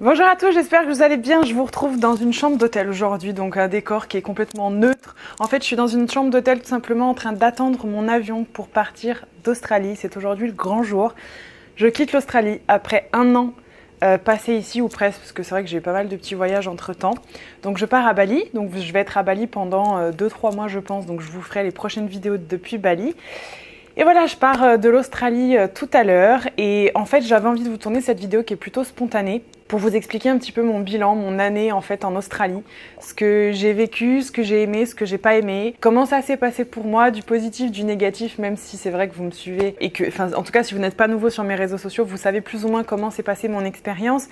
Bonjour à tous, j'espère que vous allez bien. Je vous retrouve dans une chambre d'hôtel aujourd'hui, donc un décor qui est complètement neutre. En fait, je suis dans une chambre d'hôtel tout simplement en train d'attendre mon avion pour partir d'Australie. C'est aujourd'hui le grand jour. Je quitte l'Australie après un an passé ici ou presque, parce que c'est vrai que j'ai eu pas mal de petits voyages entre temps. Donc je pars à Bali, donc je vais être à Bali pendant 2-3 mois je pense, donc je vous ferai les prochaines vidéos depuis Bali. Et voilà, je pars de l'Australie tout à l'heure et en fait j'avais envie de vous tourner cette vidéo qui est plutôt spontanée pour vous expliquer un petit peu mon bilan, mon année en fait en Australie, ce que j'ai vécu, ce que j'ai aimé, ce que j'ai pas aimé, comment ça s'est passé pour moi, du positif, du négatif, même si c'est vrai que vous me suivez et que, enfin en tout cas si vous n'êtes pas nouveau sur mes réseaux sociaux, vous savez plus ou moins comment s'est passée mon expérience,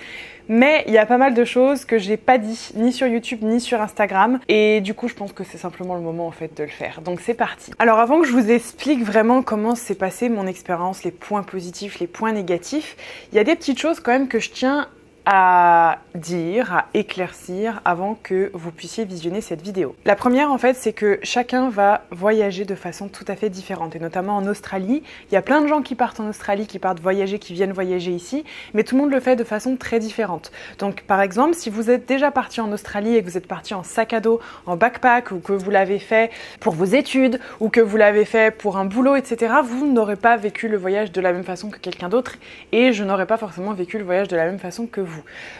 mais il y a pas mal de choses que j'ai pas dit, ni sur YouTube, ni sur Instagram, et du coup je pense que c'est simplement le moment en fait de le faire, donc c'est parti. Alors avant que je vous explique vraiment comment s'est passée mon expérience, les points positifs, les points négatifs, il y a des petites choses quand même que je tiens à dire, à éclaircir avant que vous puissiez visionner cette vidéo. La première en fait c'est que chacun va voyager de façon tout à fait différente et notamment en Australie. Il y a plein de gens qui partent en Australie, qui partent voyager, qui viennent voyager ici, mais tout le monde le fait de façon très différente. Donc par exemple si vous êtes déjà parti en Australie et que vous êtes parti en sac à dos, en backpack ou que vous l'avez fait pour vos études ou que vous l'avez fait pour un boulot etc, vous n'aurez pas vécu le voyage de la même façon que quelqu'un d'autre et je n'aurais pas forcément vécu le voyage de la même façon que vous.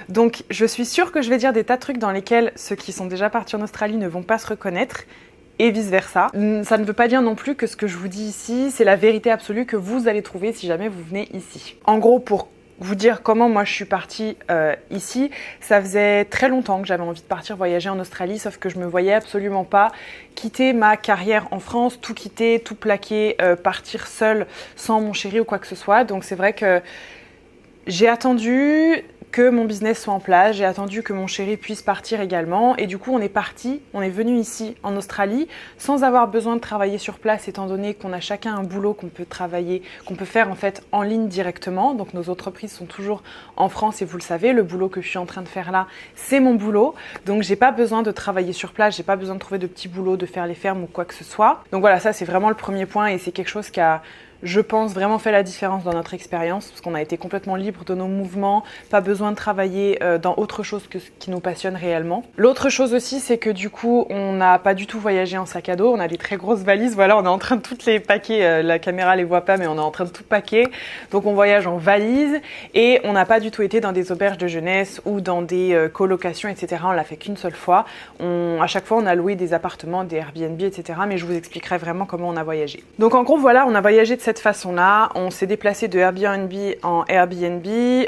Donc je suis sûre que je vais dire des tas de trucs dans lesquels ceux qui sont déjà partis en Australie ne vont pas se reconnaître et vice versa. Ça ne veut pas dire non plus que ce que je vous dis ici, c'est la vérité absolue que vous allez trouver si jamais vous venez ici. En gros, pour vous dire comment moi je suis partie ici, ça faisait très longtemps que j'avais envie de partir voyager en Australie, sauf que je me voyais absolument pas quitter ma carrière en France, tout quitter, tout plaquer, partir seule sans mon chéri ou quoi que ce soit. Donc c'est vrai que j'ai attendu que mon business soit en place, j'ai attendu que mon chéri puisse partir également et du coup on est parti, on est venu ici en Australie sans avoir besoin de travailler sur place étant donné qu'on a chacun un boulot qu'on peut travailler, qu'on peut faire en fait en ligne directement. Donc nos entreprises sont toujours en France et vous le savez, le boulot que je suis en train de faire là, c'est mon boulot. Donc j'ai pas besoin de travailler sur place, j'ai pas besoin de trouver de petits boulots, de faire les fermes ou quoi que ce soit. Donc voilà, ça c'est vraiment le premier point et c'est quelque chose qui a, je pense, vraiment fait la différence dans notre expérience parce qu'on a été complètement libre de nos mouvements, pas besoin de travailler dans autre chose que ce qui nous passionne réellement. L'autre chose aussi, c'est que du coup, on n'a pas du tout voyagé en sac à dos, on a des très grosses valises, voilà, on est en train de toutes les paquer, la caméra les voit pas, mais on est en train de tout paquer. Donc on voyage en valise et on n'a pas du tout été dans des auberges de jeunesse ou dans des colocations, etc. On l'a fait qu'une seule fois. À chaque fois, on a loué des appartements, des Airbnb, etc. Mais je vous expliquerai vraiment comment on a voyagé. Donc en gros, voilà, on a voyagé de cette façon-là, on s'est déplacé de Airbnb en Airbnb,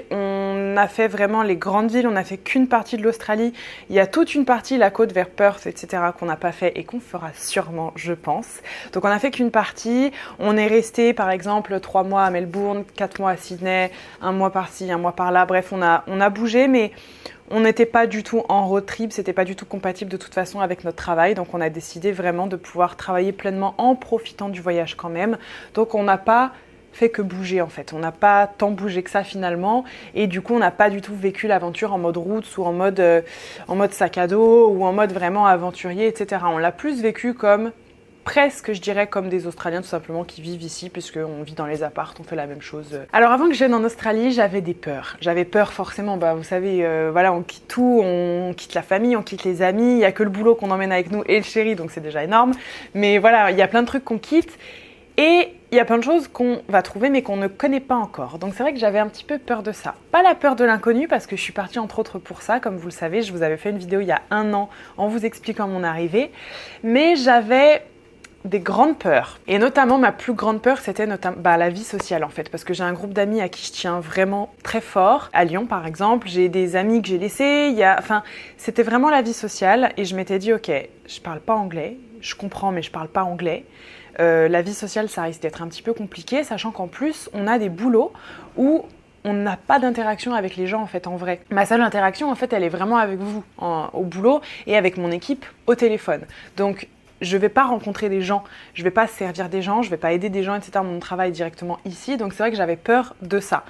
on a fait vraiment les grandes villes, on n'a fait qu'une partie de l'Australie, il y a toute une partie, la côte vers Perth, etc. qu'on n'a pas fait et qu'on fera sûrement, je pense. Donc on n'a fait qu'une partie, on est resté par exemple 3 mois à Melbourne, 4 mois à Sydney, 1 mois par-ci, 1 mois par-là, bref on a bougé mais on n'était pas du tout en road trip, c'était pas du tout compatible de toute façon avec notre travail, donc on a décidé vraiment de pouvoir travailler pleinement en profitant du voyage quand même. Donc on n'a pas fait que bouger en fait, on n'a pas tant bougé que ça finalement et du coup on n'a pas du tout vécu l'aventure en mode route ou en mode sac à dos ou en mode vraiment aventurier, etc. On l'a plus vécu comme presque, je dirais, comme des Australiens tout simplement qui vivent ici puisqu'on vit dans les apparts, on fait la même chose. Alors avant que je vienne en Australie, j'avais des peurs. J'avais peur forcément, vous savez, voilà, on quitte tout, on quitte la famille, on quitte les amis, il n'y a que le boulot qu'on emmène avec nous et le chéri, donc c'est déjà énorme. Mais voilà, il y a plein de trucs qu'on quitte et il y a plein de choses qu'on va trouver mais qu'on ne connaît pas encore. Donc c'est vrai que j'avais un petit peu peur de ça. Pas la peur de l'inconnu parce que je suis partie entre autres pour ça, comme vous le savez, je vous avais fait une vidéo il y a 1 an en vous expliquant mon arrivée, mais j'avais des grandes peurs. Et notamment, ma plus grande peur, c'était la vie sociale en fait. Parce que j'ai un groupe d'amis à qui je tiens vraiment très fort. À Lyon par exemple, j'ai des amis que j'ai laissés. C'était vraiment la vie sociale. Et je m'étais dit, ok, je parle pas anglais. Je comprends, mais je parle pas anglais. La vie sociale, ça risque d'être un petit peu compliqué. Sachant qu'en plus, on a des boulots où on n'a pas d'interaction avec les gens en fait en vrai. Ma seule interaction en fait, elle est vraiment avec vous au boulot et avec mon équipe au téléphone. Donc je vais pas rencontrer des gens, je vais pas servir des gens, je vais pas aider des gens, etc. Mon travail est directement ici, donc c'est vrai que j'avais peur de ça.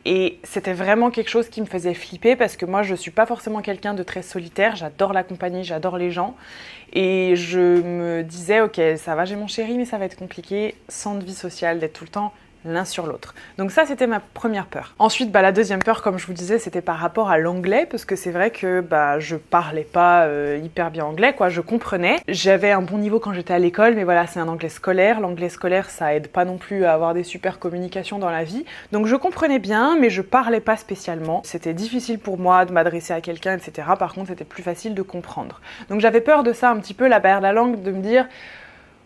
Et c'était vraiment quelque chose qui me faisait flipper parce que moi je suis pas forcément quelqu'un de très solitaire, j'adore la compagnie, j'adore les gens. Et je me disais ok ça va j'ai mon chéri mais ça va être compliqué sans de vie sociale, d'être tout le temps l'un sur l'autre. Donc ça, c'était ma première peur. Ensuite, la deuxième peur, comme je vous disais, c'était par rapport à l'anglais, parce que c'est vrai que je parlais pas hyper bien anglais, quoi. Je comprenais. J'avais un bon niveau quand j'étais à l'école, mais voilà, c'est un anglais scolaire. L'anglais scolaire, ça aide pas non plus à avoir des super communications dans la vie. Donc je comprenais bien, mais je parlais pas spécialement. C'était difficile pour moi de m'adresser à quelqu'un, etc. Par contre, c'était plus facile de comprendre. Donc j'avais peur de ça un petit peu, la barrière de la langue, de me dire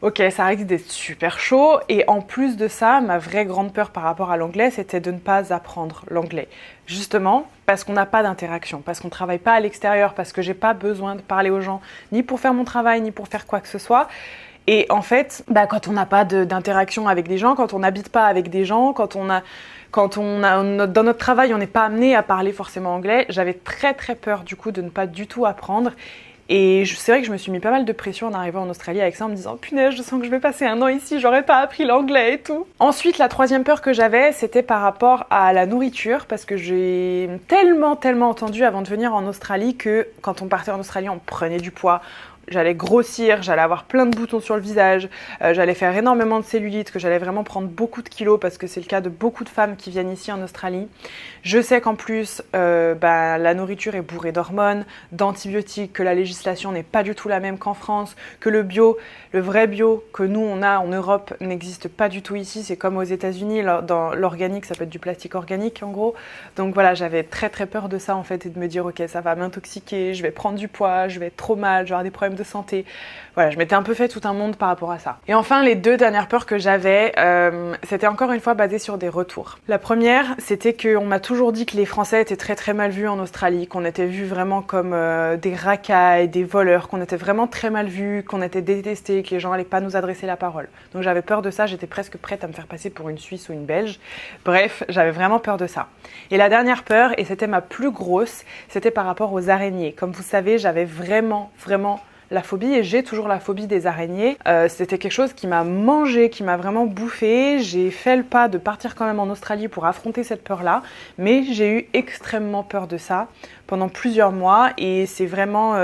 ok, ça risque d'être super chaud. Et en plus de ça, ma vraie grande peur par rapport à l'anglais, c'était de ne pas apprendre l'anglais. Justement, parce qu'on n'a pas d'interaction, parce qu'on ne travaille pas à l'extérieur, parce que j'ai pas besoin de parler aux gens, ni pour faire mon travail, ni pour faire quoi que ce soit. Et en fait, quand on n'a pas d'interaction avec des gens, quand on n'habite pas avec des gens, quand on a dans notre travail, on n'est pas amené à parler forcément anglais, j'avais très très peur du coup de ne pas du tout apprendre. Et c'est vrai que je me suis mis pas mal de pression en arrivant en Australie avec ça, en me disant « Punaise, je sens que je vais passer un an ici, j'aurais pas appris l'anglais et tout ». Ensuite, la troisième peur que j'avais, c'était par rapport à la nourriture, parce que j'ai tellement entendu avant de venir en Australie que quand on partait en Australie, on prenait du poids. J'allais grossir, j'allais avoir plein de boutons sur le visage, j'allais faire énormément de cellulite, que j'allais vraiment prendre beaucoup de kilos parce que c'est le cas de beaucoup de femmes qui viennent ici en Australie. Je sais qu'en plus, la nourriture est bourrée d'hormones, d'antibiotiques, que la législation n'est pas du tout la même qu'en France, que le vrai bio que nous on a en Europe n'existe pas du tout ici. C'est comme aux États-Unis, dans l'organique, ça peut être du plastique organique en gros. Donc voilà, j'avais très peur de ça en fait et de me dire ok, ça va m'intoxiquer, je vais prendre du poids, je vais être trop mal, je vais avoir des problèmes de santé. Voilà, je m'étais un peu fait tout un monde par rapport à ça. Et enfin, les deux dernières peurs que j'avais, c'était encore une fois basé sur des retours. La première, c'était qu'on m'a toujours dit que les Français étaient très mal vus en Australie, qu'on était vus vraiment comme des racailles, des voleurs, qu'on était vraiment très mal vus, qu'on était détestés, que les gens allaient pas nous adresser la parole. Donc j'avais peur de ça, j'étais presque prête à me faire passer pour une Suisse ou une Belge. Bref, j'avais vraiment peur de ça. Et la dernière peur, et c'était ma plus grosse, c'était par rapport aux araignées. Comme vous savez, j'avais vraiment la phobie, et j'ai toujours la phobie des araignées. C'était quelque chose qui m'a mangé, qui m'a vraiment bouffé. J'ai fait le pas de partir quand même en Australie pour affronter cette peur-là, mais j'ai eu extrêmement peur de ça pendant plusieurs mois, et c'est vraiment...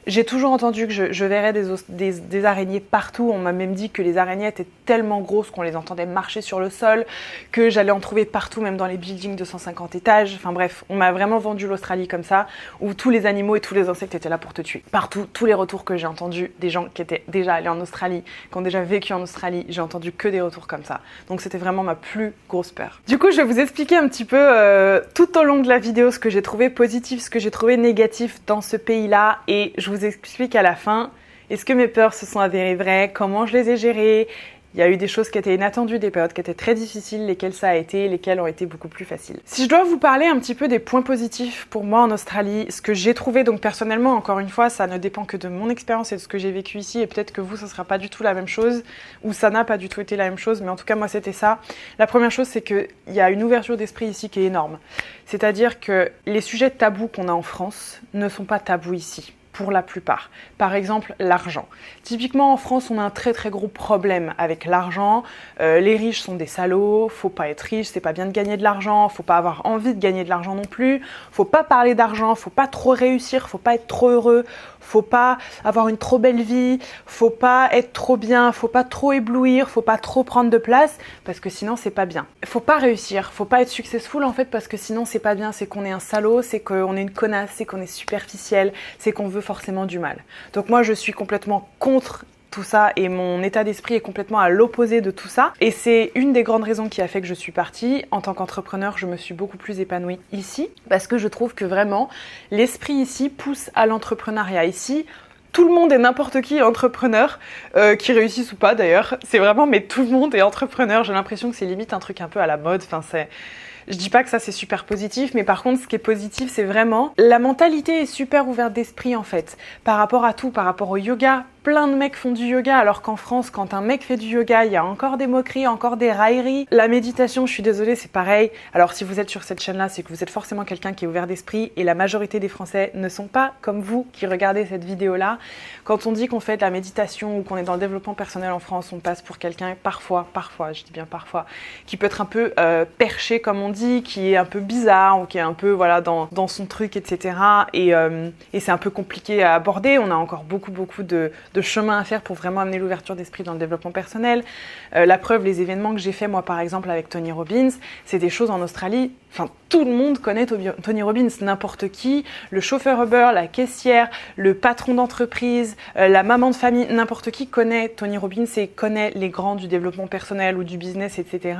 J'ai toujours entendu que je verrais des araignées partout. On m'a même dit que les araignées étaient tellement grosses qu'on les entendait marcher sur le sol, que j'allais en trouver partout, même dans les buildings de 150 étages. Enfin bref, on m'a vraiment vendu l'Australie comme ça, où tous les animaux et tous les insectes étaient là pour te tuer. Partout, tous les retours que j'ai entendus des gens qui étaient déjà allés en Australie, qui ont déjà vécu en Australie, j'ai entendu que des retours comme ça. Donc c'était vraiment ma plus grosse peur. Du coup, je vais vous expliquer un petit peu tout au long de la vidéo ce que j'ai trouvé positif, ce que j'ai trouvé négatif dans ce pays-là, et je vous explique à la fin, est-ce que mes peurs se sont avérées vraies, comment je les ai gérées. Il y a eu des choses qui étaient inattendues, des périodes qui étaient très difficiles, lesquelles ça a été, lesquelles ont été beaucoup plus faciles. Si je dois vous parler un petit peu des points positifs pour moi en Australie, ce que j'ai trouvé, donc personnellement, encore une fois, ça ne dépend que de mon expérience et de ce que j'ai vécu ici, et peut-être que vous, ça sera pas du tout la même chose, ou ça n'a pas du tout été la même chose, mais en tout cas, moi, c'était ça. La première chose, c'est qu'il y a une ouverture d'esprit ici qui est énorme. C'est-à-dire que les sujets tabous qu'on a en France ne sont pas tabous ici. Pour la plupart. Par exemple, l'argent. Typiquement, en France, on a un très gros problème avec l'argent. Les riches sont des salauds, faut pas être riche, c'est pas bien de gagner de l'argent, faut pas avoir envie de gagner de l'argent non plus, faut pas parler d'argent, faut pas trop réussir, faut pas être trop heureux, faut pas avoir une trop belle vie, faut pas être trop bien, faut pas trop éblouir, faut pas trop prendre de place, parce que sinon c'est pas bien. Faut pas réussir, faut pas être successful en fait, parce que sinon c'est pas bien, c'est qu'on est un salaud, c'est qu'on est une connasse, c'est qu'on est superficiel, c'est qu'on veut forcément du mal. Donc moi je suis complètement contre tout ça et mon état d'esprit est complètement à l'opposé de tout ça, et c'est une des grandes raisons qui a fait que je suis partie. En tant qu'entrepreneur, je me suis beaucoup plus épanouie ici parce que je trouve que vraiment l'esprit ici pousse à l'entrepreneuriat. Ici, tout le monde est n'importe qui entrepreneur, qui réussisse ou pas d'ailleurs, c'est vraiment, mais tout le monde est entrepreneur. J'ai l'impression que c'est limite un truc un peu à la mode, enfin c'est... Je dis pas que ça c'est super positif, mais par contre ce qui est positif c'est vraiment la mentalité est super ouverte d'esprit en fait, par rapport à tout, par rapport au yoga. Plein de mecs font du yoga, alors qu'en France, quand un mec fait du yoga, il y a encore des moqueries, encore des railleries. La méditation, je suis désolée, c'est pareil. Alors si vous êtes sur cette chaîne-là, c'est que vous êtes forcément quelqu'un qui est ouvert d'esprit, et la majorité des Français ne sont pas comme vous qui regardez cette vidéo-là. Quand on dit qu'on fait de la méditation ou qu'on est dans le développement personnel en France, on passe pour quelqu'un parfois, je dis bien parfois, qui peut être un peu perché comme on dit, qui est un peu bizarre, ou qui est un peu voilà dans son truc, etc. Et c'est un peu compliqué à aborder. On a encore beaucoup de de chemin à faire pour vraiment amener l'ouverture d'esprit dans le développement personnel. La preuve, les événements que j'ai fait moi par exemple avec Tony Robbins, c'est des choses en Australie, enfin tout le monde connaît Tony Robbins, n'importe qui, le chauffeur Uber, la caissière, le patron d'entreprise, la maman de famille, n'importe qui connaît Tony Robbins et connaît les grands du développement personnel ou du business, etc.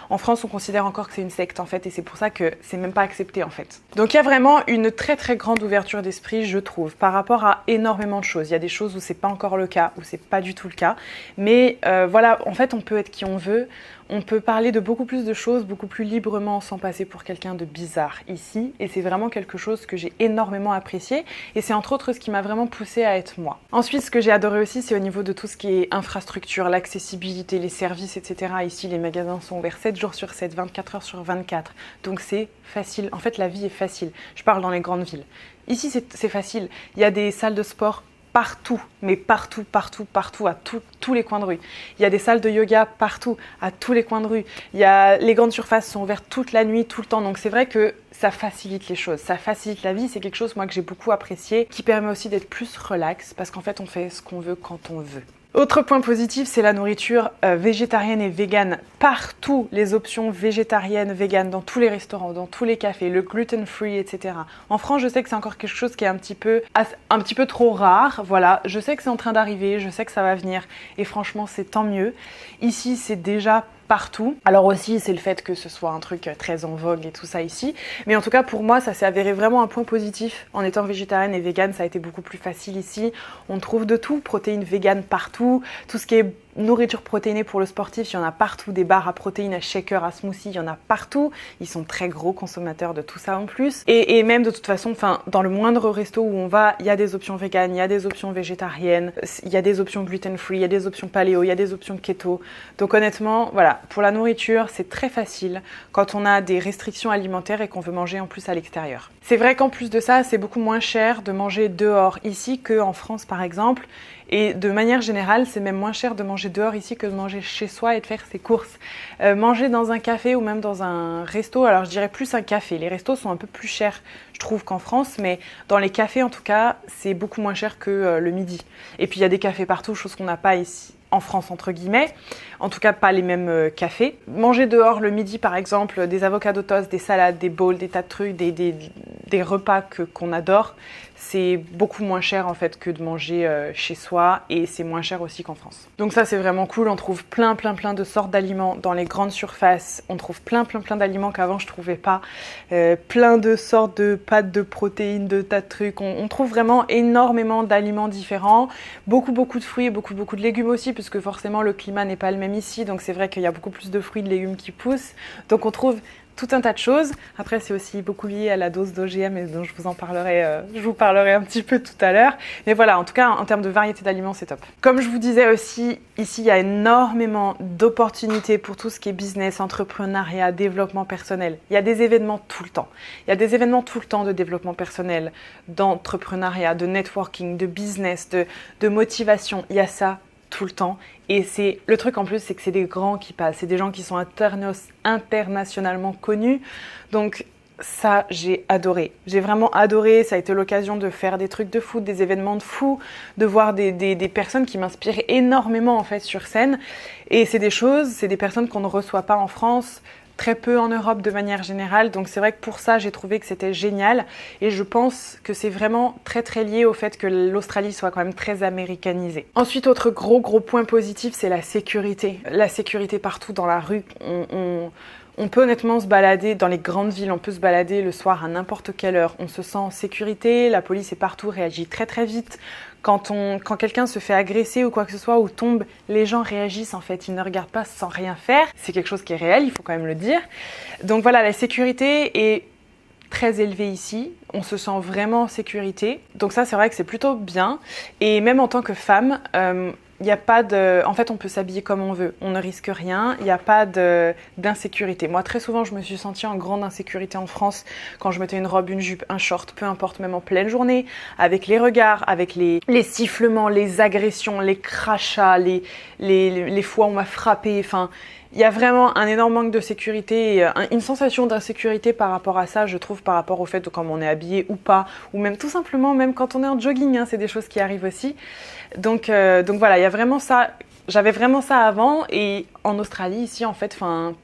En France, on considère encore que c'est une secte en fait, et c'est pour ça que c'est même pas accepté en fait. Donc il y a vraiment une très très grande ouverture d'esprit, je trouve, par rapport à énormément de choses. Il y a des choses où c'est pas encore le cas, où c'est pas du tout le cas, mais voilà, en fait, on peut être qui on veut. On peut parler de beaucoup plus de choses, beaucoup plus librement, sans passer pour quelqu'un de bizarre ici. Et c'est vraiment quelque chose que j'ai énormément apprécié. Et c'est entre autres ce qui m'a vraiment poussée à être moi. Ensuite, ce que j'ai adoré aussi, c'est au niveau de tout ce qui est infrastructure, l'accessibilité, les services, etc. Ici, les magasins sont ouverts 7 jours sur 7, 24 heures sur 24. Donc c'est facile. En fait, la vie est facile. Je parle dans les grandes villes. Ici, c'est facile. Il y a des salles de sport partout, mais partout, à tous les coins de rue. Il y a des salles de yoga partout, à tous les coins de rue. Les grandes surfaces sont ouvertes toute la nuit, tout le temps. Donc c'est vrai que ça facilite les choses, ça facilite la vie. C'est quelque chose, moi, que j'ai beaucoup apprécié, qui permet aussi d'être plus relax, parce qu'en fait, on fait ce qu'on veut quand on veut. Autre point positif, c'est la nourriture végétarienne et végane. Partout, les options végétariennes, véganes, dans tous les restaurants, dans tous les cafés, le gluten-free, etc. En France, je sais que c'est encore quelque chose qui est un petit peu trop rare. Voilà, je sais que c'est en train d'arriver, je sais que ça va venir. Et franchement, c'est tant mieux. Ici, c'est déjà partout. Alors aussi, c'est le fait que ce soit un truc très en vogue et tout ça ici. Mais en tout cas, pour moi, ça s'est avéré vraiment un point positif. En étant végétarienne et végane, ça a été beaucoup plus facile ici. On trouve de tout, protéines véganes partout. Tout ce qui est nourriture protéinée pour le sportif, il y en a partout. Des barres à protéines, à shakers, à smoothies, il y en a partout. Ils sont très gros consommateurs de tout ça en plus. Et même de toute façon, dans le moindre resto où on va, il y a des options véganes, il y a des options végétariennes, il y a des options gluten-free, il y a des options paléo, il y a des options keto. Donc honnêtement, voilà, pour la nourriture, c'est très facile quand on a des restrictions alimentaires et qu'on veut manger en plus à l'extérieur. C'est vrai qu'en plus de ça, c'est beaucoup moins cher de manger dehors ici qu'en France par exemple. Et de manière générale, c'est même moins cher de manger dehors ici que de manger chez soi et de faire ses courses. Manger dans un café ou même dans un resto, alors je dirais plus un café. Les restos sont un peu plus chers, je trouve, qu'en France, mais dans les cafés en tout cas, c'est beaucoup moins cher que le midi. Et puis il y a des cafés partout, chose qu'on n'a pas ici en France entre guillemets, en tout cas pas les mêmes cafés. Manger dehors le midi par exemple, des avocados toast, des salades, des bowls, des tas de trucs, des repas qu'on adore, c'est beaucoup moins cher en fait que de manger chez soi et c'est moins cher aussi qu'en France. Donc ça c'est vraiment cool, on trouve plein de sortes d'aliments dans les grandes surfaces, on trouve plein d'aliments qu'avant je trouvais pas, plein de sortes de pâtes de protéines, de tas de trucs, on trouve vraiment énormément d'aliments différents, beaucoup de fruits et beaucoup de légumes aussi, puisque forcément le climat n'est pas le même ici, donc c'est vrai qu'il y a beaucoup plus de fruits et de légumes qui poussent, donc on trouve tout un tas de choses. Après, c'est aussi beaucoup lié à la dose d'OGM et dont je vous parlerai un petit peu tout à l'heure. Mais voilà, en tout cas, en termes de variété d'aliments, c'est top. Comme je vous disais aussi, ici, il y a énormément d'opportunités pour tout ce qui est business, entrepreneuriat, développement personnel. Il y a des événements tout le temps. Il y a des événements tout le temps de développement personnel, d'entrepreneuriat, de networking, de business, de motivation. Il y a ça tout le temps. Et c'est le truc en plus, c'est que c'est des grands qui passent, c'est des gens qui sont internationalement connus. Donc ça, j'ai adoré. J'ai vraiment adoré. Ça a été l'occasion de faire des trucs de fou, des événements de fou, de voir des personnes qui m'inspiraient énormément en fait sur scène. Et c'est des personnes qu'on ne reçoit pas en France, très peu en Europe de manière générale, donc c'est vrai que pour ça j'ai trouvé que c'était génial et je pense que c'est vraiment très lié au fait que l'Australie soit quand même très américanisée. Ensuite, autre gros point positif, c'est la sécurité. La sécurité partout dans la rue, on peut honnêtement se balader dans les grandes villes, on peut se balader le soir à n'importe quelle heure, on se sent en sécurité, la police est partout, réagit très vite. Quand quelqu'un se fait agresser ou quoi que ce soit, ou tombe, les gens réagissent en fait, ils ne regardent pas sans rien faire. C'est quelque chose qui est réel, il faut quand même le dire. Donc voilà, la sécurité est très élevée ici, on se sent vraiment en sécurité. Donc ça, c'est vrai que c'est plutôt bien. Et même en tant que femme, il n'y a pas de... En fait, on peut s'habiller comme on veut, on ne risque rien, il n'y a pas d'insécurité. Moi, très souvent, je me suis sentie en grande insécurité en France quand je mettais une robe, une jupe, un short, peu importe, même en pleine journée, avec les regards, avec les sifflements, les agressions, les crachats, les fois où on m'a frappée, enfin... Il y a vraiment un énorme manque de sécurité, et une sensation d'insécurité par rapport à ça, je trouve, par rapport au fait de comment on est habillé ou pas, ou même tout simplement, même quand on est en jogging, hein, c'est des choses qui arrivent aussi. Donc voilà, il y a vraiment ça. J'avais vraiment ça avant et en Australie, ici, en fait,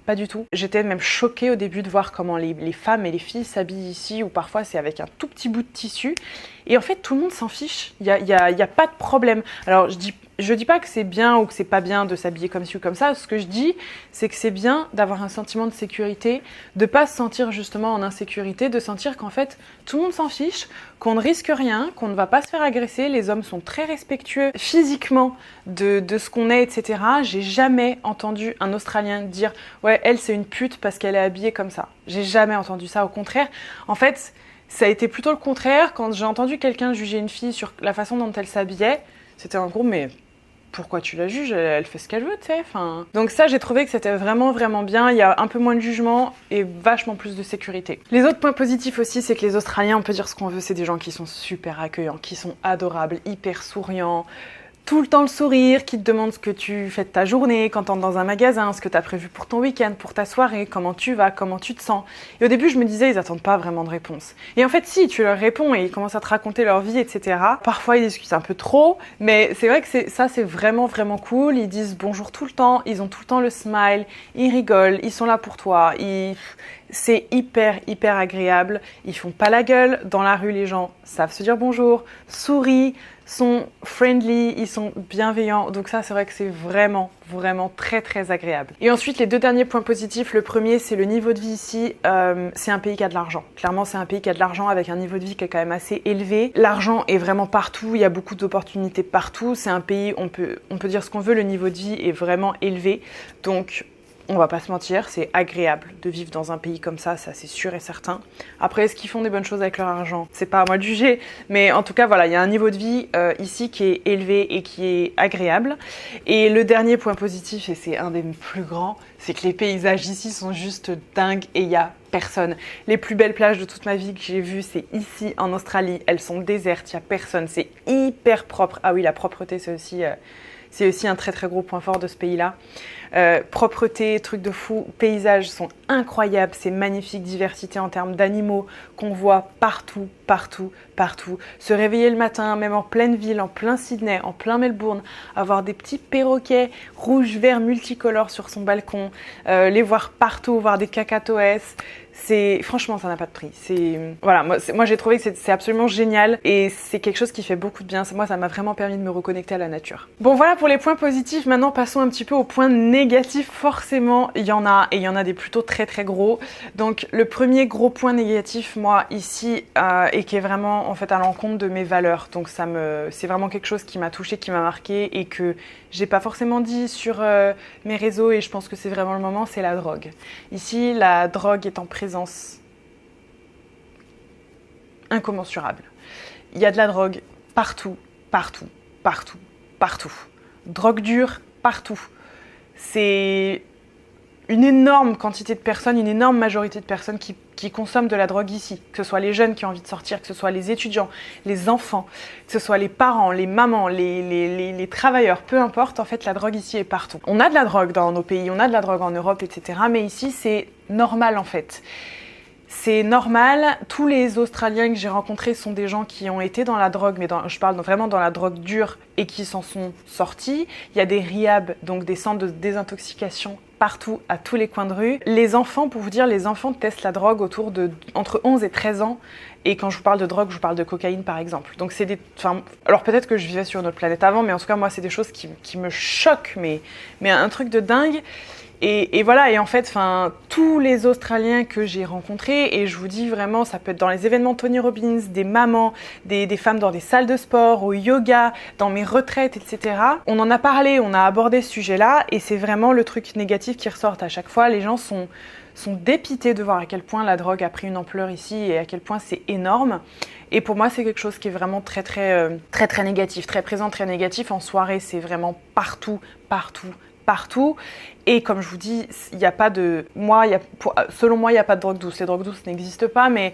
pas du tout. J'étais même choquée au début de voir comment les femmes et les filles s'habillent ici, ou parfois c'est avec un tout petit bout de tissu. Et en fait, tout le monde s'en fiche. Il y a pas de problème. Alors, je dis pas que c'est bien ou que c'est pas bien de s'habiller comme ci ou comme ça. Ce que je dis, c'est que c'est bien d'avoir un sentiment de sécurité, de pas se sentir justement en insécurité, de sentir qu'en fait, tout le monde s'en fiche, qu'on ne risque rien, qu'on ne va pas se faire agresser. Les hommes sont très respectueux physiquement de ce qu'on est, etc. J'ai jamais entendu un Australien dire « Ouais, elle, c'est une pute parce qu'elle est habillée comme ça ». J'ai jamais entendu ça. Au contraire, en fait, ça a été plutôt le contraire. Quand j'ai entendu quelqu'un juger une fille sur la façon dont elle s'habillait, c'était en gros « Mais pourquoi tu la juges ? Elle fait ce qu'elle veut, tu sais. » Donc ça, j'ai trouvé que c'était vraiment, vraiment bien. Il y a un peu moins de jugement et vachement plus de sécurité. Les autres points positifs aussi, c'est que les Australiens, on peut dire ce qu'on veut, c'est des gens qui sont super accueillants, qui sont adorables, hyper souriants, tout le temps le sourire, qui te demande ce que tu fais de ta journée, quand tu entres dans un magasin, ce que tu as prévu pour ton week-end, pour ta soirée, comment tu vas, comment tu te sens. Et au début, je me disais, ils attendent pas vraiment de réponse. Et en fait, si, tu leur réponds et ils commencent à te raconter leur vie, etc. Parfois, ils discutent un peu trop, mais c'est vrai que ça, c'est vraiment, vraiment cool. Ils disent bonjour tout le temps, ils ont tout le temps le smile, ils rigolent, ils sont là pour toi, c'est hyper, hyper agréable. Ils font pas la gueule. Dans la rue, les gens savent se dire bonjour, sourient, sont friendly, ils sont bienveillants. Donc ça, c'est vrai que c'est vraiment, vraiment très, très agréable. Et ensuite, les deux derniers points positifs. Le premier, c'est le niveau de vie ici. C'est un pays qui a de l'argent. Clairement, c'est un pays qui a de l'argent avec un niveau de vie qui est quand même assez élevé. L'argent est vraiment partout. Il y a beaucoup d'opportunités partout. C'est un pays, on peut dire ce qu'on veut. Le niveau de vie est vraiment élevé. Donc, on va pas se mentir, c'est agréable de vivre dans un pays comme ça c'est sûr et certain. Après, est-ce qu'ils font des bonnes choses avec leur argent ? C'est pas à moi de juger, mais en tout cas, voilà, il y a un niveau de vie ici qui est élevé et qui est agréable. Et le dernier point positif, et c'est un des plus grands, c'est que les paysages ici sont juste dingues et il y a personne. Les plus belles plages de toute ma vie que j'ai vues, c'est ici en Australie. Elles sont désertes, il y a personne, c'est hyper propre. Ah oui, la propreté, c'est aussi un très très gros point fort de ce pays-là. Propreté, truc de fou, paysages sont incroyables, c'est magnifique, diversité en termes d'animaux qu'on voit partout, partout, partout. Se réveiller le matin, même en pleine ville, en plein Sydney, en plein Melbourne, avoir des petits perroquets rouges, verts, multicolores sur son balcon, les voir partout, voir des cacatoès. Franchement, ça n'a pas de prix. Voilà, moi j'ai trouvé que c'est absolument génial et c'est quelque chose qui fait beaucoup de bien. Moi, ça m'a vraiment permis de me reconnecter à la nature. Bon, voilà pour les points positifs. Maintenant, passons un petit peu aux points négatifs. Forcément, il y en a des plutôt très très gros. Donc, le premier gros point négatif, moi, ici, et qui est vraiment en fait à l'encontre de mes valeurs. Donc, c'est vraiment quelque chose qui m'a touchée, qui m'a marquée et que j'ai pas forcément dit sur mes réseaux et je pense que c'est vraiment le moment, c'est la drogue. Ici, la drogue est en présence incommensurable. Il y a de la drogue partout, partout, partout, partout. Drogue dure partout. C'est une énorme quantité de personnes, une énorme majorité de personnes qui consomment de la drogue ici. Que ce soit les jeunes qui ont envie de sortir, que ce soit les étudiants, les enfants, que ce soit les parents, les mamans, les travailleurs, peu importe, en fait, la drogue ici est partout. On a de la drogue dans nos pays, on a de la drogue en Europe, etc. Mais ici, c'est normal, en fait. C'est normal, tous les Australiens que j'ai rencontrés sont des gens qui ont été dans la drogue, mais je parle vraiment dans la drogue dure et qui s'en sont sortis. Il y a des rehab, donc des centres de désintoxication partout, à tous les coins de rue. Les enfants, pour vous dire, les enfants testent la drogue entre 11 et 13 ans. Et quand je vous parle de drogue, je vous parle de cocaïne par exemple. Donc alors peut-être que je vivais sur une autre planète avant, mais en tout cas moi c'est des choses qui me choquent, mais un truc de dingue. Et voilà, et en fait, tous les Australiens que j'ai rencontrés, et je vous dis vraiment, ça peut être dans les événements Tony Robbins, des mamans, des femmes dans des salles de sport, au yoga, dans mes retraites, etc. On en a parlé, on a abordé ce sujet-là, et c'est vraiment le truc négatif qui ressort à chaque fois. Les gens sont dépités de voir à quel point la drogue a pris une ampleur ici et à quel point c'est énorme. Et pour moi, c'est quelque chose qui est vraiment très, très, très, très négatif, très présent, très négatif. En soirée, c'est vraiment partout, partout, partout. Et comme je vous dis, selon moi, il n'y a pas de drogue douce. Les drogues douces n'existent pas, mais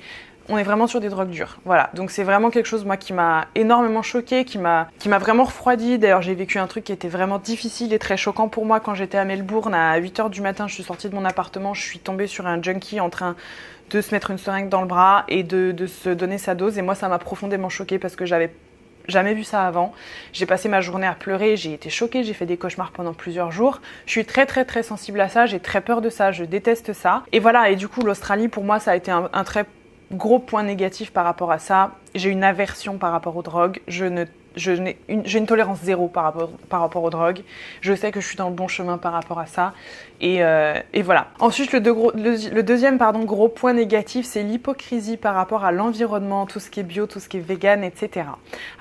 On est vraiment sur des drogues dures. Voilà, donc c'est vraiment quelque chose moi qui m'a énormément choquée, qui m'a vraiment refroidi. D'ailleurs, j'ai vécu un truc qui était vraiment difficile et très choquant pour moi quand j'étais à Melbourne. À 8h du matin, je suis sortie de mon appartement, je suis tombée sur un junkie en train de se mettre une seringue dans le bras et de se donner sa dose. Et moi, ça m'a profondément choquée parce que j'avais jamais vu ça avant. J'ai passé ma journée à pleurer, j'ai été choquée, j'ai fait des cauchemars pendant plusieurs jours. Je suis très très très sensible à ça, j'ai très peur de ça, je déteste ça. Et voilà, et du coup l'Australie pour moi ça a été un très gros point négatif par rapport à ça. J'ai une aversion par rapport aux drogues, j'ai une tolérance zéro par rapport aux drogues. Je sais que je suis dans le bon chemin par rapport à ça. Et voilà. Ensuite, le deuxième gros point négatif, c'est l'hypocrisie par rapport à l'environnement, tout ce qui est bio, tout ce qui est vegan, etc.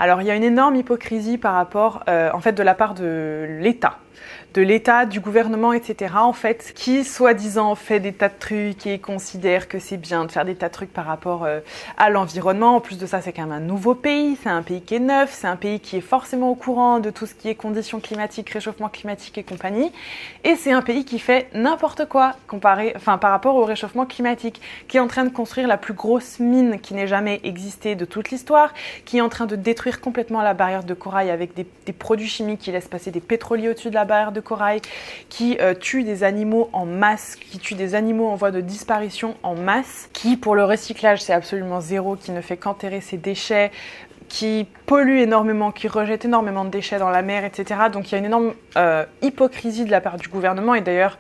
Alors, il y a une énorme hypocrisie par rapport, en fait, de la part de l'État, du gouvernement, etc. En fait, qui soi-disant fait des tas de trucs et considère que c'est bien de faire des tas de trucs par rapport à l'environnement. En plus de ça, c'est quand même un nouveau pays, c'est un pays qui est neuf, c'est un pays qui est forcément au courant de tout ce qui est conditions climatiques, réchauffement climatique et compagnie. Et c'est un pays qui fait n'importe quoi par rapport au réchauffement climatique, qui est en train de construire la plus grosse mine qui n'ait jamais existé de toute l'histoire, qui est en train de détruire complètement la barrière de corail avec des produits chimiques qui laissent passer des pétroliers au-dessus de la barrière de corail, qui tue des animaux en masse, qui tue des animaux en voie de disparition en masse, qui pour le recyclage c'est absolument zéro, qui ne fait qu'enterrer ses déchets, qui pollue énormément, qui rejette énormément de déchets dans la mer, etc. Donc il y a une énorme hypocrisie de la part du gouvernement et d'ailleurs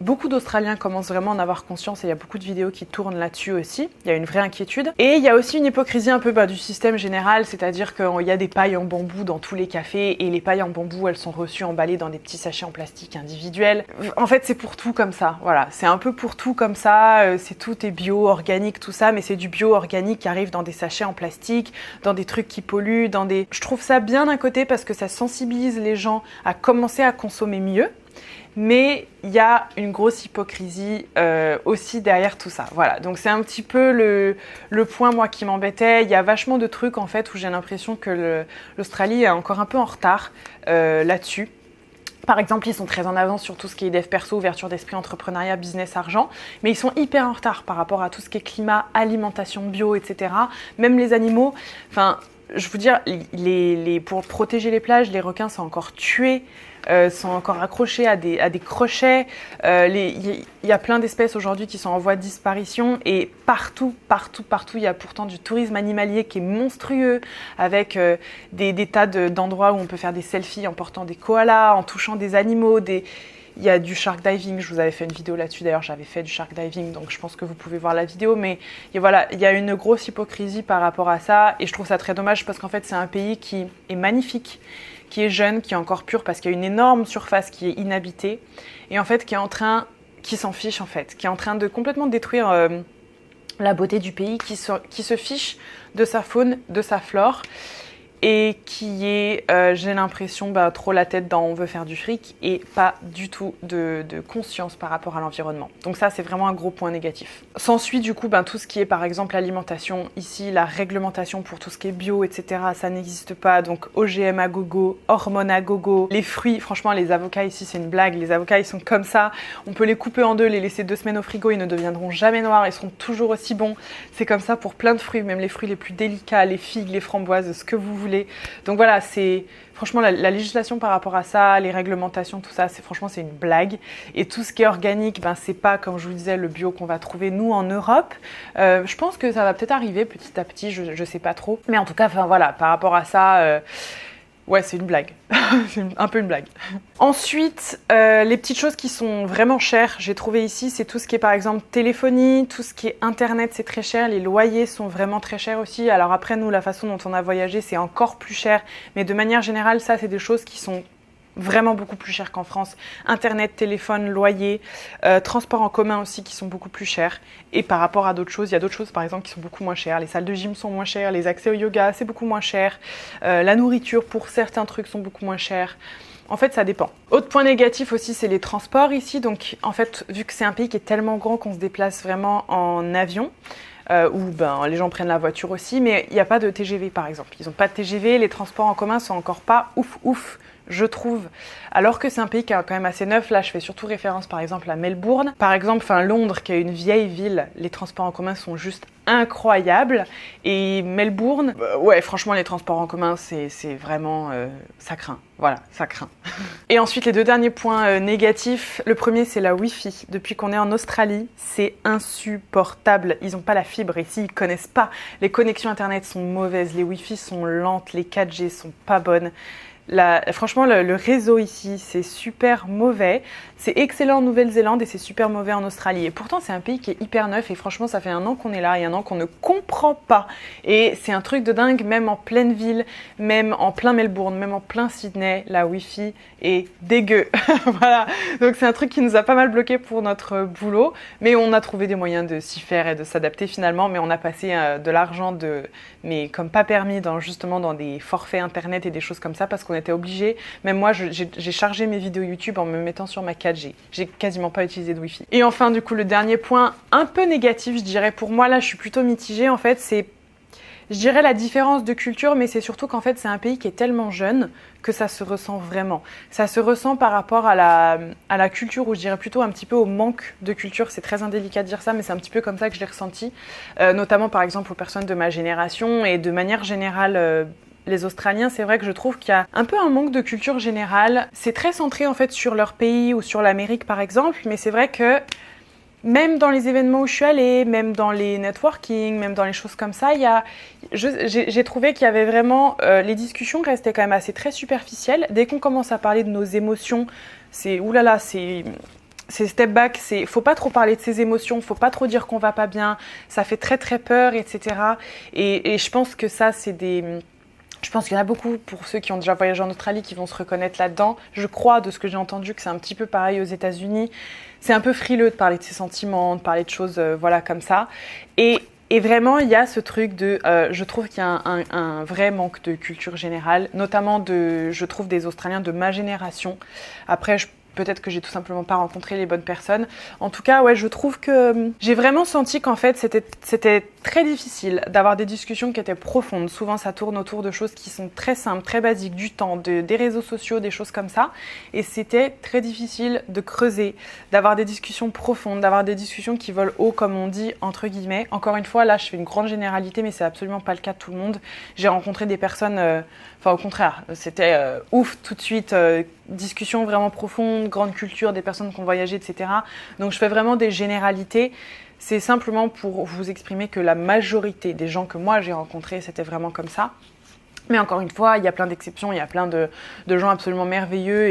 beaucoup d'Australiens commencent vraiment à en avoir conscience et il y a beaucoup de vidéos qui tournent là-dessus aussi. Il y a une vraie inquiétude. Et il y a aussi une hypocrisie un peu du système général, c'est-à-dire qu'il y a des pailles en bambou dans tous les cafés et les pailles en bambou, elles sont reçues emballées dans des petits sachets en plastique individuels. En fait, c'est pour tout comme ça. Voilà, c'est un peu pour tout comme ça. Tout est bio, organique, tout ça, mais c'est du bio organique qui arrive dans des sachets en plastique, dans des trucs qui polluent, Je trouve ça bien d'un côté parce que ça sensibilise les gens à commencer à consommer mieux. Mais il y a une grosse hypocrisie aussi derrière tout ça. Voilà, donc c'est un petit peu le point moi qui m'embêtait. Il y a vachement de trucs en fait où j'ai l'impression que l'Australie est encore un peu en retard là-dessus. Par exemple, ils sont très en avance sur tout ce qui est dev perso, ouverture d'esprit, entrepreneuriat, business, argent, mais ils sont hyper en retard par rapport à tout ce qui est climat, alimentation bio, etc. Même les animaux, je veux dire, pour protéger les plages, les requins sont encore tués, sont encore accrochés à des crochets. Il y a plein d'espèces aujourd'hui qui sont en voie de disparition et partout, il y a pourtant du tourisme animalier qui est monstrueux avec des tas d'endroits où on peut faire des selfies en portant des koalas, en touchant des animaux, Il y a du shark diving, je vous avais fait une vidéo là-dessus, d'ailleurs j'avais fait du shark diving, donc je pense que vous pouvez voir la vidéo, mais voilà, il y a une grosse hypocrisie par rapport à ça, et je trouve ça très dommage parce qu'en fait c'est un pays qui est magnifique, qui est jeune, qui est encore pur, parce qu'il y a une énorme surface qui est inhabitée, et en fait qui s'en fiche en fait, qui est en train de complètement détruire la beauté du pays, qui se fiche de sa faune, de sa flore, et qui est, j'ai l'impression, trop la tête dans on veut faire du fric et pas du tout de conscience par rapport à l'environnement. Donc ça, c'est vraiment un gros point négatif. S'ensuit du coup tout ce qui est par exemple l'alimentation. Ici, la réglementation pour tout ce qui est bio, etc., ça n'existe pas. Donc OGM à gogo, hormones à gogo. Les fruits, franchement, les avocats ici, c'est une blague. Les avocats, ils sont comme ça. On peut les couper en deux, les laisser 2 semaines au frigo, ils ne deviendront jamais noirs, ils seront toujours aussi bons. C'est comme ça pour plein de fruits, même les fruits les plus délicats, les figues, les framboises, ce que vous voulez. Donc voilà, franchement la législation par rapport à ça, les réglementations, tout ça, franchement c'est une blague. Et tout ce qui est organique, c'est pas comme je vous disais le bio qu'on va trouver nous en Europe. Je pense que ça va peut-être arriver petit à petit, je sais pas trop. Mais en tout cas, voilà, par rapport à ça, ouais, c'est une blague. C'est un peu une blague. Ensuite, les petites choses qui sont vraiment chères, j'ai trouvé ici, c'est tout ce qui est par exemple téléphonie, tout ce qui est internet, c'est très cher. Les loyers sont vraiment très chers aussi. Alors après, nous, la façon dont on a voyagé, c'est encore plus cher. Mais de manière générale, ça, c'est des choses qui sont vraiment beaucoup plus cher qu'en France. Internet, téléphone, loyer, transport en commun aussi qui sont beaucoup plus chers. Et par rapport à d'autres choses, il y a d'autres choses par exemple qui sont beaucoup moins chères. Les salles de gym sont moins chères, les accès au yoga c'est beaucoup moins cher. La nourriture pour certains trucs sont beaucoup moins chers. En fait, ça dépend. Autre point négatif aussi, c'est les transports ici. Donc en fait, vu que c'est un pays qui est tellement grand qu'on se déplace vraiment en avion, où les gens prennent la voiture aussi, mais il n'y a pas de TGV par exemple. Ils n'ont pas de TGV, les transports en commun sont encore pas ouf je trouve, alors que c'est un pays qui est quand même assez neuf. Là, je fais surtout référence par exemple à Melbourne. Par exemple, Londres, qui est une vieille ville, les transports en commun sont juste incroyables. Et Melbourne, ouais, franchement, les transports en commun, c'est vraiment... ça craint. Voilà, ça craint. Et ensuite, les 2 derniers points négatifs. Le premier, c'est la Wi-Fi. Depuis qu'on est en Australie, c'est insupportable. Ils n'ont pas la fibre ici, ils connaissent pas. Les connexions Internet sont mauvaises, les Wi-Fi sont lentes, les 4G sont pas bonnes. Franchement, le réseau ici, c'est super mauvais. C'est excellent en Nouvelle-Zélande et c'est super mauvais en Australie. Et pourtant, c'est un pays qui est hyper neuf et franchement, ça fait 1 an qu'on est là et 1 an qu'on ne comprend pas. Et c'est un truc de dingue, même en pleine ville, même en plein Melbourne, même en plein Sydney, la Wi-Fi est dégueu. Voilà. Donc, c'est un truc qui nous a pas mal bloqué pour notre boulot. Mais on a trouvé des moyens de s'y faire et de s'adapter finalement. Mais on a passé de l'argent mais comme pas permis justement dans des forfaits internet et des choses comme ça parce qu'on était obligé. Même moi, j'ai chargé mes vidéos YouTube en me mettant sur ma 4G. J'ai quasiment pas utilisé de Wi-Fi. Et enfin, du coup, le dernier point un peu négatif, je dirais pour moi, là, je suis plutôt mitigée. En fait, c'est, je dirais, la différence de culture, mais c'est surtout qu'en fait, c'est un pays qui est tellement jeune que ça se ressent vraiment. Ça se ressent par rapport à la culture, ou je dirais plutôt un petit peu au manque de culture. C'est très indélicat de dire ça, mais c'est un petit peu comme ça que je l'ai ressenti. Notamment, par exemple, aux personnes de ma génération et de manière générale... les Australiens, c'est vrai que je trouve qu'il y a un peu un manque de culture générale. C'est très centré en fait sur leur pays ou sur l'Amérique par exemple, mais c'est vrai que même dans les événements où je suis allée, même dans les networking, même dans les choses comme ça, j'ai trouvé qu'il y avait vraiment... les discussions restaient quand même assez très superficielles. Dès qu'on commence à parler de nos émotions, c'est oulala, c'est step back, faut pas trop parler de ses émotions, faut pas trop dire qu'on va pas bien, ça fait très très peur, etc. Et je pense que ça, je pense qu'il y en a beaucoup, pour ceux qui ont déjà voyagé en Australie, qui vont se reconnaître là-dedans. Je crois, de ce que j'ai entendu, que c'est un petit peu pareil aux États-Unis. C'est un peu frileux de parler de ses sentiments, de parler de choses voilà, comme ça. Et vraiment, il y a ce truc de... je trouve qu'il y a un vrai manque de culture générale, notamment je trouve, des Australiens de ma génération. Après, peut-être que j'ai tout simplement pas rencontré les bonnes personnes. En tout cas, ouais, je trouve que j'ai vraiment senti qu'en fait, c'était très difficile d'avoir des discussions qui étaient profondes. Souvent, ça tourne autour de choses qui sont très simples, très basiques, du temps, des réseaux sociaux, des choses comme ça. Et c'était très difficile de creuser, d'avoir des discussions profondes, d'avoir des discussions qui volent haut, comme on dit, entre guillemets. Encore une fois, là, je fais une grande généralité, mais c'est absolument pas le cas de tout le monde. J'ai rencontré des personnes... au contraire, c'était ouf tout de suite, discussion vraiment profonde, grande culture, des personnes qui ont voyagé, etc. Donc je fais vraiment des généralités. C'est simplement pour vous exprimer que la majorité des gens que moi j'ai rencontrés, c'était vraiment comme ça. Mais encore une fois, il y a plein d'exceptions, il y a plein de gens absolument merveilleux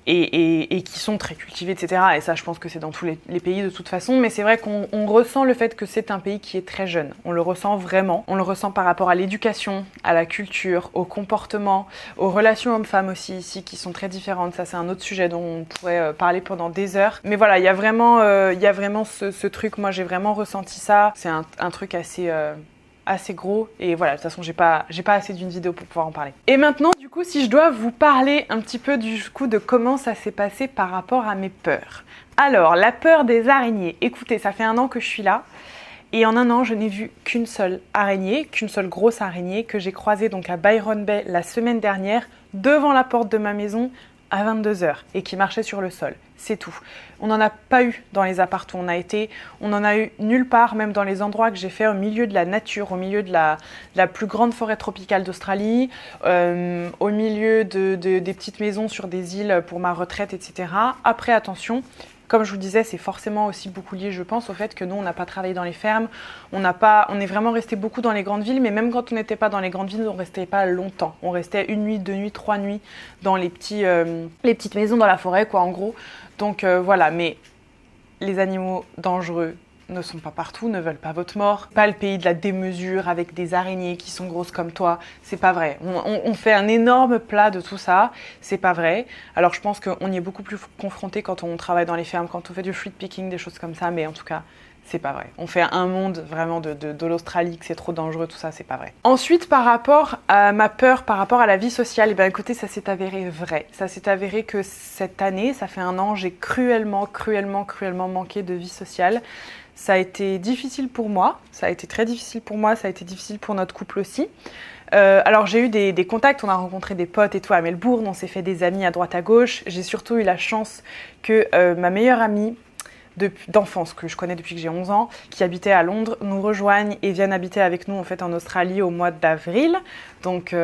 et qui sont très cultivés, etc. Et ça, je pense que c'est dans tous les pays de toute façon. Mais c'est vrai qu'on ressent le fait que c'est un pays qui est très jeune. On le ressent vraiment. On le ressent par rapport à l'éducation, à la culture, au comportement, aux relations hommes-femmes aussi ici, qui sont très différentes. Ça, c'est un autre sujet dont on pourrait parler pendant des heures. Mais voilà, il y a vraiment ce truc. Moi, j'ai vraiment ressenti ça. C'est un truc assez gros et voilà, de toute façon j'ai pas assez d'une vidéo pour pouvoir en parler. Et maintenant du coup, si je dois vous parler un petit peu du coup de comment ça s'est passé par rapport à mes peurs. Alors, la peur des araignées. Écoutez, ça fait 1 an que je suis là et en 1 an, je n'ai vu qu'une seule araignée, qu'une seule grosse araignée que j'ai croisée donc à Byron Bay la semaine dernière devant la porte de ma maison à 22h et qui marchait sur le sol. C'est tout. On n'en a pas eu dans les apparts où on a été. On n'en a eu nulle part, même dans les endroits que j'ai fait au milieu de la nature, au milieu de la plus grande forêt tropicale d'Australie, au milieu des petites maisons sur des îles pour ma retraite, etc. Après, attention, comme je vous disais, c'est forcément aussi beaucoup lié, je pense, au fait que nous, on n'a pas travaillé dans les fermes. On est vraiment resté beaucoup dans les grandes villes, mais même quand on n'était pas dans les grandes villes, on ne restait pas longtemps. On restait 1 nuit, 2 nuits, 3 nuits dans les petites maisons dans la forêt, quoi, en gros. Donc voilà, mais les animaux dangereux ne sont pas partout, ne veulent pas votre mort. Pas le pays de la démesure avec des araignées qui sont grosses comme toi. C'est pas vrai. On fait un énorme plat de tout ça. C'est pas vrai. Alors je pense qu'on y est beaucoup plus confronté quand on travaille dans les fermes, quand on fait du fruit picking, des choses comme ça. Mais en tout cas, c'est pas vrai. On fait un monde vraiment de l'Australie, que c'est trop dangereux, tout ça, c'est pas vrai. Ensuite, par rapport à ma peur, par rapport à la vie sociale, eh bien écoutez, ça s'est avéré vrai. Ça s'est avéré que cette année, ça fait 1 an, j'ai cruellement manqué de vie sociale. Ça a été difficile pour moi, ça a été très difficile pour moi, ça a été difficile pour notre couple aussi. Alors j'ai eu des contacts, on a rencontré des potes et tout à Melbourne, on s'est fait des amis à droite à gauche. J'ai surtout eu la chance que ma meilleure amie d'enfance que je connais depuis que j'ai 11 ans, qui habitait à Londres, nous rejoignent et viennent habiter avec nous en fait en Australie au mois d'avril. Donc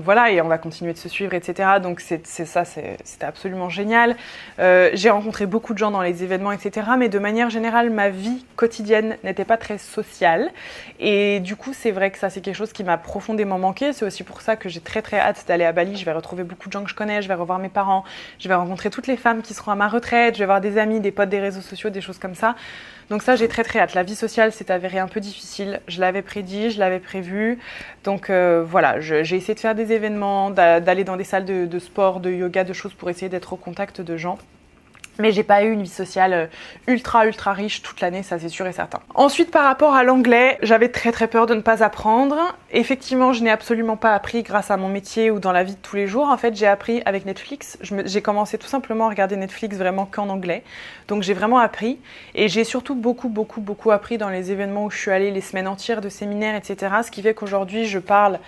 voilà, et on va continuer de se suivre, etc. Donc c'était absolument génial. J'ai rencontré beaucoup de gens dans les événements, etc. Mais de manière générale, ma vie quotidienne n'était pas très sociale. Et du coup, c'est vrai que ça, c'est quelque chose qui m'a profondément manqué. C'est aussi pour ça que j'ai très très hâte d'aller à Bali. Je vais retrouver beaucoup de gens que je connais, je vais revoir mes parents, je vais rencontrer toutes les femmes qui seront à ma retraite, je vais voir des amis, des potes des réseaux sociaux, des choses comme ça. Donc ça, j'ai très très hâte. La vie sociale s'est avérée un peu difficile. Je l'avais prédit, je l'avais prévu. Donc voilà, j'ai essayé de faire des événements, d'aller dans des salles de sport, de yoga, de choses pour essayer d'être au contact de gens. Mais j'ai pas eu une vie sociale ultra riche toute l'année, ça c'est sûr et certain. Ensuite, par rapport à l'anglais, j'avais très très peur de ne pas apprendre. Effectivement, je n'ai absolument pas appris grâce à mon métier ou dans la vie de tous les jours. En fait, j'ai appris avec Netflix. J'ai commencé tout simplement à regarder Netflix vraiment qu'en anglais. Donc j'ai vraiment appris. Et j'ai surtout beaucoup appris dans les événements où je suis allée, les semaines entières de séminaires, etc. Ce qui fait qu'aujourd'hui, je parle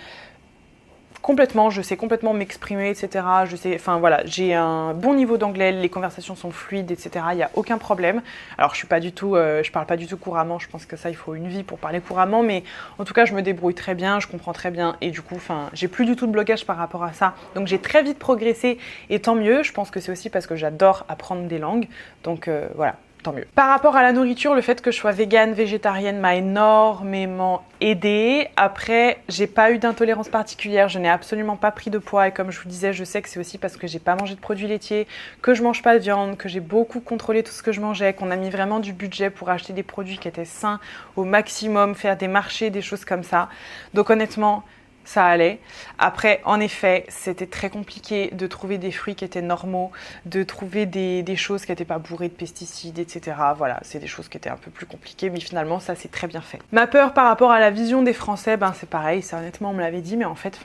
complètement, je sais complètement m'exprimer, etc. Je sais, enfin voilà, j'ai un bon niveau d'anglais, les conversations sont fluides, etc. Il n'y a aucun problème. Alors je parle pas du tout couramment. Je pense que ça, il faut une vie pour parler couramment, mais en tout cas, je me débrouille très bien, je comprends très bien, et du coup, enfin, j'ai plus du tout de blocage par rapport à ça. Donc j'ai très vite progressé, et tant mieux. Je pense que c'est aussi parce que j'adore apprendre des langues. Donc voilà. Tant mieux. Par rapport à la nourriture, le fait que je sois végane, végétarienne m'a énormément aidée. Après, j'ai pas eu d'intolérance particulière, je n'ai absolument pas pris de poids et comme je vous disais, je sais que c'est aussi parce que j'ai pas mangé de produits laitiers, que je mange pas de viande, que j'ai beaucoup contrôlé tout ce que je mangeais, qu'on a mis vraiment du budget pour acheter des produits qui étaient sains au maximum, faire des marchés, des choses comme ça. Donc honnêtement, ça allait. Après, en effet, c'était très compliqué de trouver des fruits qui étaient normaux, de trouver des choses qui n'étaient pas bourrées de pesticides, etc. Voilà, c'est des choses qui étaient un peu plus compliquées, mais finalement, ça s'est très bien fait. Ma peur par rapport à la vision des Français, c'est pareil, ça honnêtement, on me l'avait dit, mais en fait,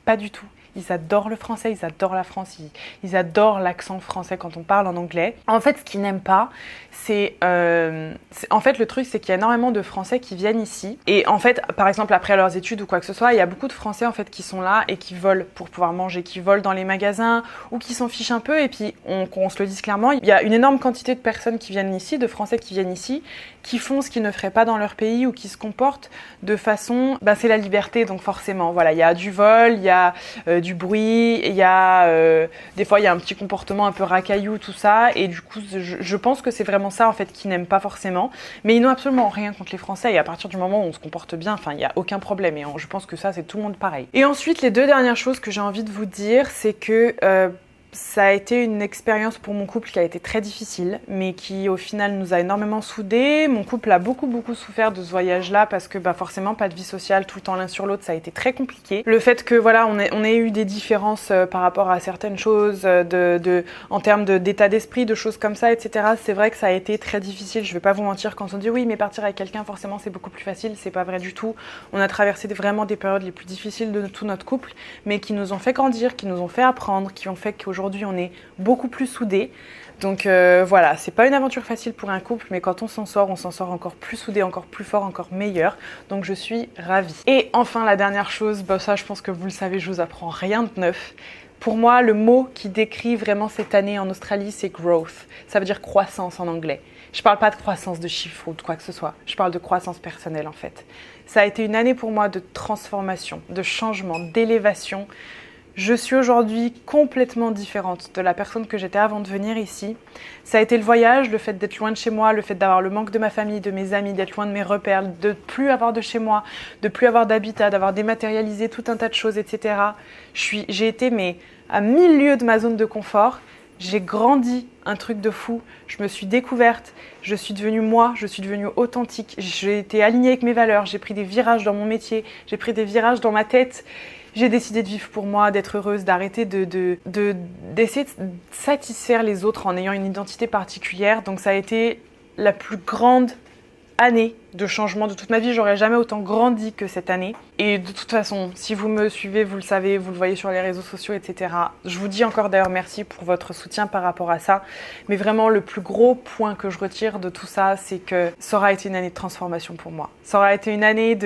pas du tout. Ils adorent le français, ils adorent la France, ils adorent l'accent français quand on parle en anglais. En fait, ce qu'ils n'aiment pas, en fait, le truc, c'est qu'il y a énormément de Français qui viennent ici. Et en fait, par exemple, après leurs études ou quoi que ce soit, il y a beaucoup de Français en fait qui sont là et qui volent pour pouvoir manger, qui volent dans les magasins ou qui s'en fichent un peu. Et puis, qu'on se le dise clairement, il y a une énorme quantité de personnes qui viennent ici, de Français qui viennent ici, qui font ce qu'ils ne feraient pas dans leur pays ou qui se comportent de façon... c'est la liberté, donc forcément, voilà, il y a du vol, il y a du bruit, il y a... des fois, il y a un petit comportement un peu racaillou, tout ça. Et du coup, je pense que c'est vraiment ça, en fait, qu'ils n'aiment pas forcément. Mais ils n'ont absolument rien contre les Français. Et à partir du moment où on se comporte bien, il n'y a aucun problème. Et je pense que ça, c'est tout le monde pareil. Et ensuite, les deux dernières choses que j'ai envie de vous dire, c'est que... ça a été une expérience pour mon couple qui a été très difficile, mais qui au final nous a énormément soudés. Mon couple a beaucoup souffert de ce voyage-là parce que forcément pas de vie sociale tout le temps l'un sur l'autre, ça a été très compliqué. Le fait que voilà, on ait eu des différences par rapport à certaines choses, en termes d'état d'esprit, de choses comme ça, etc. C'est vrai que ça a été très difficile. Je vais pas vous mentir quand on dit oui, mais partir avec quelqu'un forcément c'est beaucoup plus facile, c'est pas vrai du tout. On a traversé vraiment des périodes les plus difficiles de tout notre couple, mais qui nous ont fait grandir, qui nous ont fait apprendre, qui ont fait qu'aujourd'hui on est beaucoup plus soudés. Donc voilà, c'est pas une aventure facile pour un couple, mais quand on s'en sort encore plus soudés, encore plus fort, encore meilleur. Donc je suis ravie. Et enfin la dernière chose, ça je pense que vous le savez, je vous apprends rien de neuf. Pour moi, le mot qui décrit vraiment cette année en Australie, c'est growth. Ça veut dire croissance en anglais. Je parle pas de croissance de chiffres ou de quoi que ce soit. Je parle de croissance personnelle en fait. Ça a été une année pour moi de transformation, de changement, d'élévation. Je suis aujourd'hui complètement différente de la personne que j'étais avant de venir ici. Ça a été le voyage, le fait d'être loin de chez moi, le fait d'avoir le manque de ma famille, de mes amis, d'être loin de mes repères, de ne plus avoir de chez moi, de ne plus avoir d'habitat, d'avoir dématérialisé tout un tas de choses, etc. J'ai été à 1000 lieues de ma zone de confort. J'ai grandi un truc de fou, je me suis découverte, je suis devenue moi, je suis devenue authentique, j'ai été alignée avec mes valeurs, j'ai pris des virages dans mon métier, j'ai pris des virages dans ma tête. J'ai décidé de vivre pour moi, d'être heureuse, d'arrêter d'essayer de satisfaire les autres en ayant une identité particulière. Donc ça a été la plus grande année de changement de toute ma vie. J'aurais jamais autant grandi que cette année. Et de toute façon, si vous me suivez, vous le savez, vous le voyez sur les réseaux sociaux, etc. Je vous dis encore d'ailleurs merci pour votre soutien par rapport à ça. Mais vraiment, le plus gros point que je retire de tout ça, c'est que ça aura été une année de transformation pour moi. Ça aura été une année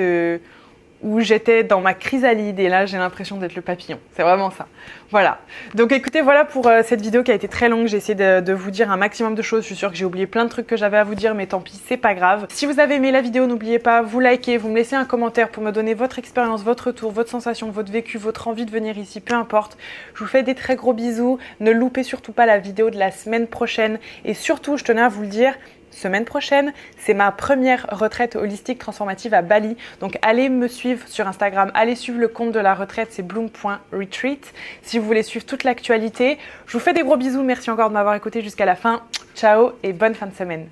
où j'étais dans ma chrysalide et là j'ai l'impression d'être le papillon. C'est vraiment ça. Voilà. Donc écoutez, voilà pour cette vidéo qui a été très longue. J'ai essayé de vous dire un maximum de choses. Je suis sûre que j'ai oublié plein de trucs que j'avais à vous dire, mais tant pis, c'est pas grave. Si vous avez aimé la vidéo, n'oubliez pas, vous likez, vous me laissez un commentaire pour me donner votre expérience, votre retour, votre sensation, votre vécu, votre envie de venir ici, peu importe. Je vous fais des très gros bisous. Ne loupez surtout pas la vidéo de la semaine prochaine. Et surtout, je tenais à vous le dire, semaine prochaine, c'est ma première retraite holistique transformative à Bali. Donc allez me suivre sur Instagram, allez suivre le compte de la retraite, c'est bloom.retreat. Si vous voulez suivre toute l'actualité, je vous fais des gros bisous. Merci encore de m'avoir écouté jusqu'à la fin. Ciao et bonne fin de semaine.